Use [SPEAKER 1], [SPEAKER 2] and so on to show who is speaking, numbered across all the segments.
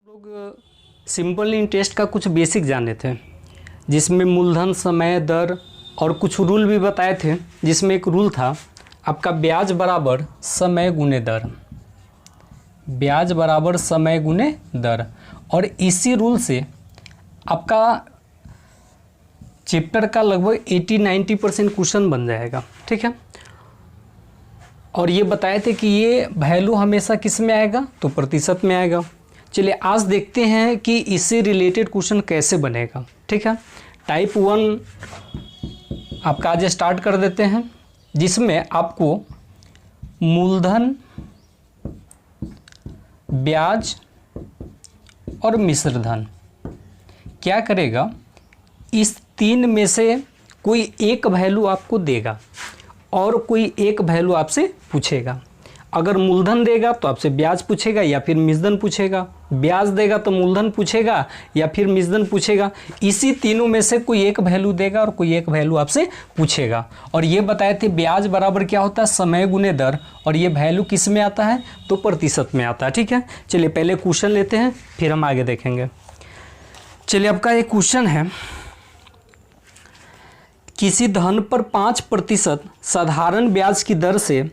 [SPEAKER 1] लोग simple interest का कुछ बेसिक जाने थे, जिसमें मूलधन, समय, दर और कुछ रूल भी बताए थे। जिसमें एक रूल था आपका ब्याज बराबर समय गुने दर, ब्याज बराबर समय गुने दर। और इसी रूल से आपका चैप्टर का लगभग 80-90% क्वेश्चन बन जाएगा। ठीक है, और ये बताए थे कि ये वैल्यू हमेशा किस में आएगा, तो प्रतिशत में आएगा। चलिए आज देखते हैं कि इससे रिलेटेड क्वेश्चन कैसे बनेगा। ठीक है, टाइप 1 आपका आज स्टार्ट कर देते हैं, जिसमें आपको मूलधन, ब्याज और मिश्रधन क्या करेगा, इस तीन में से कोई एक वैल्यू आपको देगा और कोई एक वैल्यू आपसे पूछेगा। अगर मूलधन देगा तो आपसे ब्याज पूछेगा या फिर मिश्रधन पूछेगा, ब्याज देगा तो मूलधन पूछेगा या फिर मिश्रधन पूछेगा। इसी तीनों में से कोई एक वैल्यू देगा और कोई एक वैल्यू आपसे पूछेगा। और ये बताए थे ब्याज बराबर क्या होता है, समय गुने दर, और ये वैल्यू किस में आता है, तो प्रतिशत में आता है। ठीक है, चलिए पहले क्वेश्चन लेते हैं फिर हम आगे देखेंगे। चलिए आपका एक क्वेश्चन है, किसी धन पर 5% साधारण ब्याज की दर से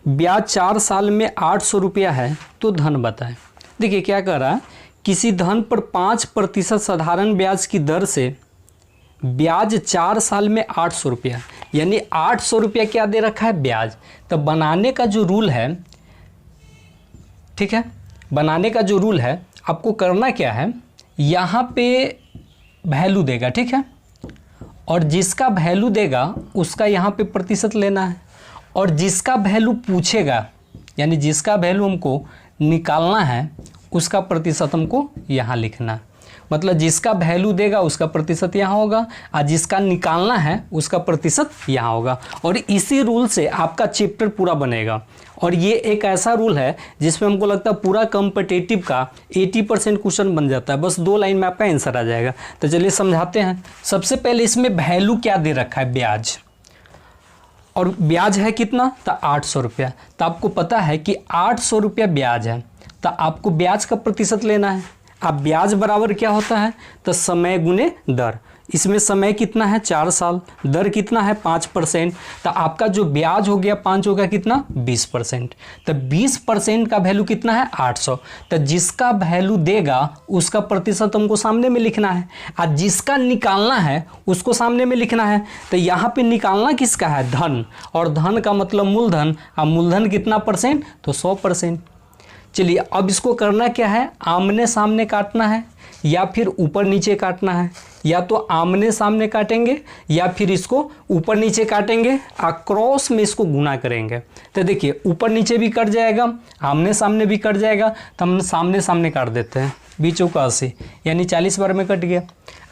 [SPEAKER 1] ब्याज 4 साल में 800 रुपया है तो धन बताएं। देखिए क्या कर रहा है, किसी धन पर 5% साधारण ब्याज की दर से ब्याज 4 साल में 800 रुपया, यानी 800 रुपया क्या दे रखा है, ब्याज। तो बनाने का जो रूल है, ठीक है, बनाने का जो रूल है, आपको करना क्या है, यहाँ पे वैल्यू देगा। ठीक है, और जिसका वैल्यू देगा उसका यहाँ पे प्रतिशत लेना है, और जिसका वैल्यू पूछेगा, यानी जिसका वैल्यू हमको निकालना है, उसका प्रतिशत हमको यहाँ लिखना है। मतलब जिसका वैल्यू देगा उसका प्रतिशत यहाँ होगा और जिसका निकालना है उसका प्रतिशत यहाँ होगा। और इसी रूल से आपका चैप्टर पूरा बनेगा। और ये एक ऐसा रूल है जिसमें हमको लगता है पूरा कॉम्पिटिटिव का 80% क्वेश्चन बन जाता है। बस 2 लाइन में आपका आंसर आ जाएगा। तो चलिए समझाते हैं। सबसे पहले इसमें वैल्यू क्या दे रखा है, ब्याज, और ब्याज है कितना, तो 800 रुपया। तो आपको पता है कि 800 रुपया ब्याज है, तो आपको ब्याज का प्रतिशत लेना है। अब ब्याज बराबर क्या होता है, तो समय गुने दर। इसमें समय कितना है, 4 साल, दर कितना है 5%। तो आपका जो ब्याज हो गया 5 होगा कितना, 20%। तो 20% का वैल्यू कितना है, 800। तो जिसका वैल्यू देगा उसका प्रतिशत हमको सामने में लिखना है, और जिसका निकालना है उसको सामने में लिखना है। तो यहाँ पे निकालना किसका है, धन, और धन का मतलब मूलधन, और मूलधन कितना परसेंट, तो 100%। चलिए अब इसको करना क्या है, आमने सामने काटना है या फिर ऊपर नीचे काटना है। या तो आमने सामने काटेंगे या फिर इसको ऊपर नीचे काटेंगे, क्रॉस में इसको गुना करेंगे। तो देखिए ऊपर नीचे भी कट जाएगा, आमने सामने भी कट जाएगा। तो हम सामने सामने काट देते हैं, 20 यानी 40 बार में कट गया।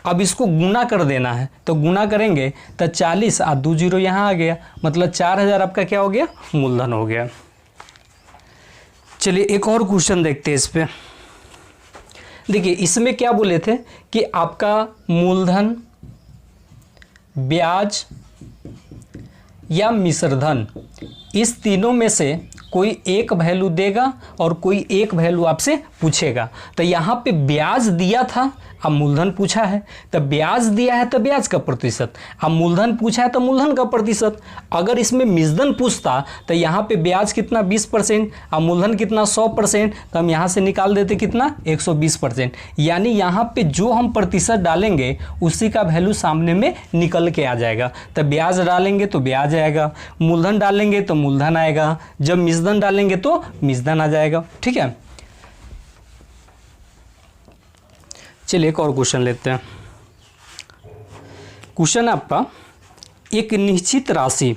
[SPEAKER 1] अब इसको गुना कर देना है, तो गुना करेंगे तो 40 और 2 0 यहाँ आ गया, मतलब 4000 आपका क्या हो गया, मूलधन हो गया। चलिए एक और क्वेश्चन देखते हैं इस पे। देखिए इसमें क्या बोले थे कि आपका मूलधन, ब्याज या मिश्रधन, इस तीनों में से कोई एक वैल्यू देगा और कोई एक वैल्यू आपसे पूछेगा। तो यहाँ पे ब्याज दिया था, अब मूलधन पूछा है, तो ब्याज दिया है तो ब्याज का प्रतिशत, अब मूलधन पूछा है तो मूलधन का प्रतिशत। अगर इसमें मिश्रधन पूछता तो यहाँ पे ब्याज कितना 20%, अब मूलधन कितना 100%, तो हम यहाँ से निकाल देते कितना 120%। यानी यहाँ पे जो हम प्रतिशत डालेंगे उसी का वैल्यू सामने में निकल के आ जाएगा। तो ब्याज डालेंगे तो ब्याज आएगा, मूलधन डालेंगे तो मूलधन आएगा, जब मिश्रधन डालेंगे तो मिश्रधन आ जाएगा। ठीक है, चलिए एक और क्वेश्चन लेते हैं। क्वेश्चन आपका, एक निश्चित राशि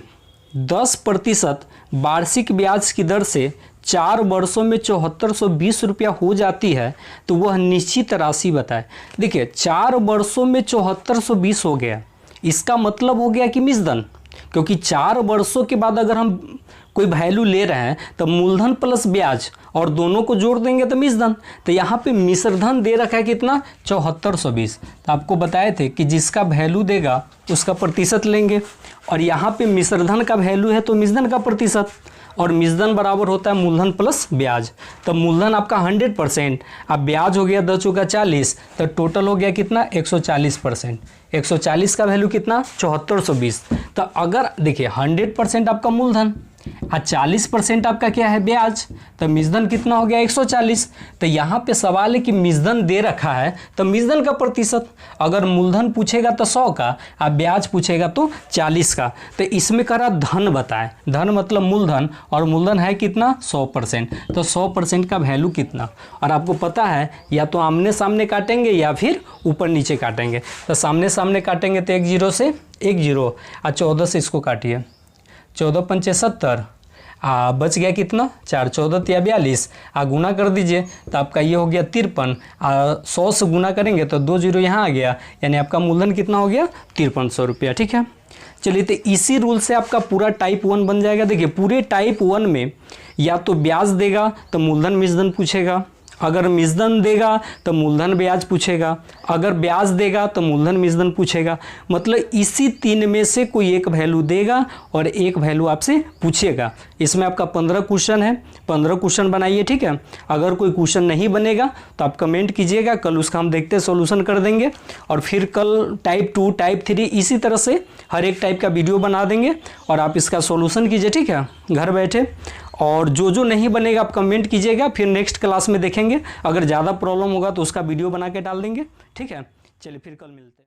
[SPEAKER 1] 10% वार्षिक ब्याज की दर से 4 वर्षों में 7420 रुपया हो जाती है, तो वह निश्चित राशि बताए। देखिए 4 वर्षों में 7420 हो गया, इसका मतलब हो गया कि मिश्रधन, क्योंकि 4 वर्षों के बाद अगर हम कोई वैल्यू ले रहे हैं तो मूलधन प्लस ब्याज और दोनों को जोड़ देंगे तो मिश्रधन। तो यहाँ पे मिश्रधन दे रखा है कितना, 7420। तो आपको बताए थे कि जिसका वैल्यू देगा उसका प्रतिशत लेंगे, और यहाँ पे मिश्रधन का वैल्यू है तो मिश्रधन का प्रतिशत, और मिश्रण बराबर होता है मूलधन प्लस ब्याज। तो मूलधन आपका 100%, अब ब्याज हो गया 10 चौका 40, तो टोटल हो गया कितना 140%। 140 का वैल्यू कितना 7420। तो अगर देखिए 100% आपका मूलधन और 40% आपका क्या है ब्याज, तो मिश्रण कितना हो गया 140। तो यहाँ पे सवाल है कि मिश्रण दे रखा है तो मिश्रण का प्रतिशत, अगर मूलधन पूछेगा तो 100 का और ब्याज पूछेगा तो 40 का। तो इसमें करा धन बताए, धन मतलब मूलधन, और मूलधन है कितना 100%। तो 100% का वैल्यू कितना, और आपको पता है या तो आमने सामने काटेंगे या फिर ऊपर नीचे काटेंगे। तो सामने सामने काटेंगे तो 1 0 से 1 0 और 14 से इसको काटिए, 14 पंचे 70, बच गया कितना 4, 14 या 42, गुना कर दीजिए तो आपका ये हो गया 53। 100 से गुना करेंगे तो 2 0 यहाँ आ गया, यानी आपका मूलधन कितना हो गया 5300 रुपया। ठीक है, चलिए तो इसी रूल से आपका पूरा टाइप 1 बन जाएगा। देखिए पूरे टाइप 1 में या तो ब्याज देगा तो मूलधन मिश्रण पूछेगा, अगर मिश्रण देगा तो मूलधन ब्याज पूछेगा, अगर ब्याज देगा तो मूलधन मिश्रण पूछेगा। मतलब इसी 3 में से कोई एक वैल्यू देगा और एक वैल्यू आपसे पूछेगा। इसमें आपका 15 क्वेश्चन है, 15 क्वेश्चन बनाइए। ठीक है, अगर कोई क्वेश्चन नहीं बनेगा तो आप कमेंट कीजिएगा, कल उसका हम देखते सॉल्यूशन कर देंगे। और फिर कल टाइप 2 टाइप 3 इसी तरह से हर एक टाइप का वीडियो बना देंगे और आप इसका सॉल्यूशन कीजिए। ठीक है, घर बैठे। और जो जो नहीं बनेगा आप कमेंट कीजिएगा, फिर नेक्स्ट क्लास में देखेंगे। अगर ज़्यादा प्रॉब्लम होगा तो उसका वीडियो बना के डाल देंगे। ठीक है, चलिए फिर कल मिलते हैं।